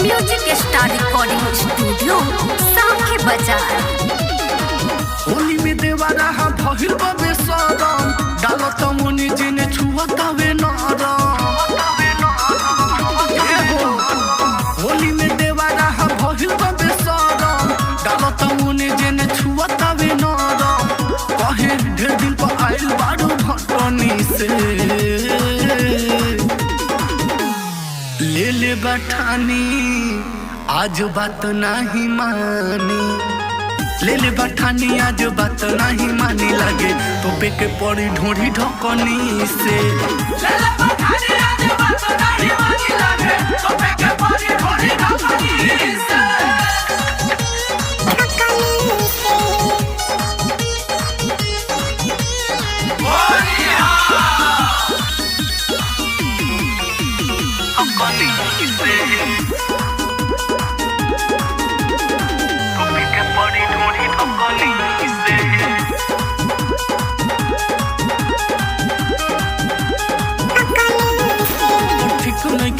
Music star recording studio साखे बाजार। होली में देवारा हा भहिल बबे सरम डालत मुनि जिने छुअतावे नरम। होली में देवारा हा भहिल बबे सरम डालत मुनि जिने छुअतावे नरम। कहे ढेर दिन पर आइल बारू भटनी से ले ले बठानी आज बात नहीं मानी। ले ले बठानी आज बात नहीं मानी लगे तो के पड़ी ढोड़ी ढकनी से। ले ले बठानी आज बात नहीं मानी लगे तो के पड़ी ढोड़ी ढकनी से।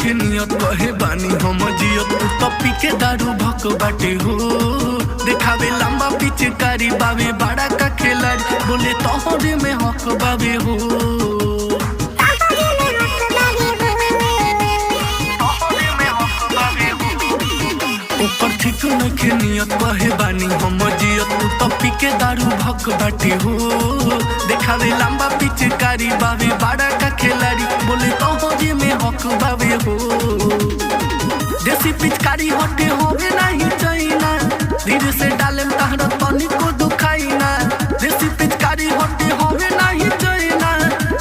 नियत कहे बानी हम जियत तो पी के दारू भक बाटे हो। देखावे लंबा पिचकारी बावे बड़ा का खिलाड़ी बोले तोहरे में हक बावे हो। ऊपर ठीक नखे नियत कहे बानी हम जियत तो पी के दारू भक बाटे हो। देखावे लंबा पिचकारी बावे बड़ा का खिलाड़ी बोले तोहरे में हक बावे हो। देसी पिचकारी हटे होवे नहीं चाइना धीरे से डाले तहरा तनी को दुखाई ना। देसी पिचकारी हटे होवे नहीं चाइना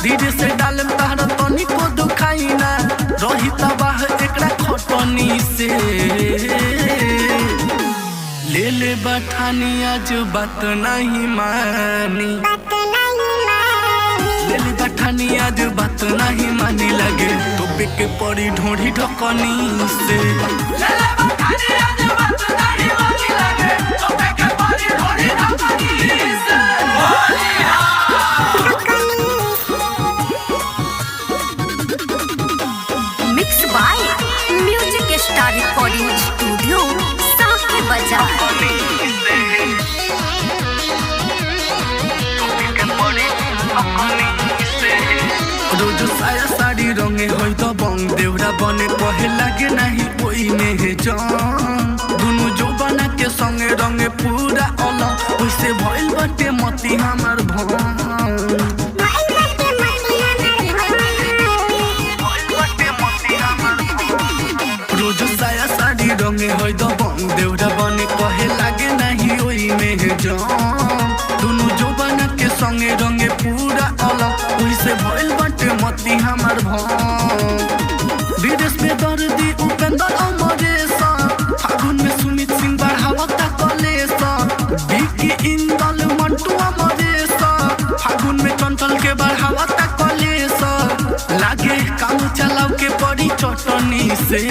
धीरे से डाले तहरा तनी को दुखाई ना। रही तबाह एकरा खटनी से ले ले बठानी आज बात नहीं मानी। ले ले बठानी आज बात नहीं मानी लगे तो के पड़ी ढोड़ी ढकनी से। ले ले बठानी आज बात नहीं मानी लगे तो के पड़ी ढोड़ी ढकनी से। Mix by music star recording studio साखे बाजार। रोज साया साड़ी रंगे होई तो बंग देवरा बने कहे लागे नहीं कोई में जान। दुनु जो बना के संगे रंगे पूरा अलग वैसे भइल बाटे मती हमार भान। रोज साया साड़ी रंगे होई तो बंग देवरा बने कहे लागे नहीं ओई में जान। दुनु जो बना के संगे रंगे पूरा अलग वैसे भइल बाटे मती हमार भान। विदेश में दर्दी उपेंद्र अमरेशा फागुन में सुमित सिंह बढ़ावता कलेसा। बिकी इंदल मंटू अमरेशा फागुन में चंचल के बढ़ावता कलेसा। लागे काम चलाव के पड़ी चटनी से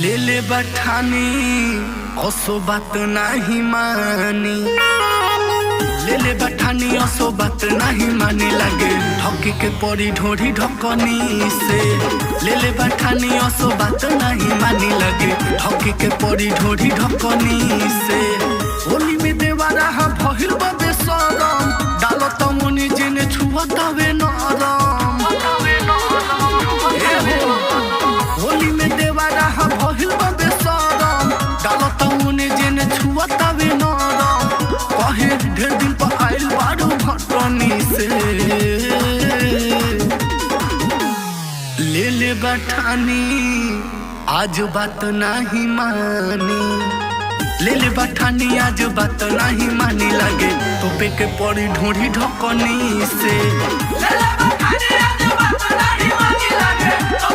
ले ले बठानी असो बात नहीं मानी। ले ले बठानी असो बात नहीं मानी लगे ठकी के पड़ी ढोड़ी ढकनी से। ले ले बठानी असो बात नहीं मानी लगे ठकी के पड़ी ढोड़ी ढकनी से। होली में देवारा हा भहिल बबे सरम डालत मुनि जिने छुअतावे नरम। होली में देवारा हा भहिल बबे सरम डालत मुनि जिने छुअतावे नरम। कहे ढेर दिन पर आइल बारू भटनी से ले ले बठानी आज बात नहीं मानी। ले ले बठानी आज बात नहीं मानी लगे तो के पड़ी ढोड़ी ढकनी से। ले ले बठानी आज बात नहीं मानी लगे तो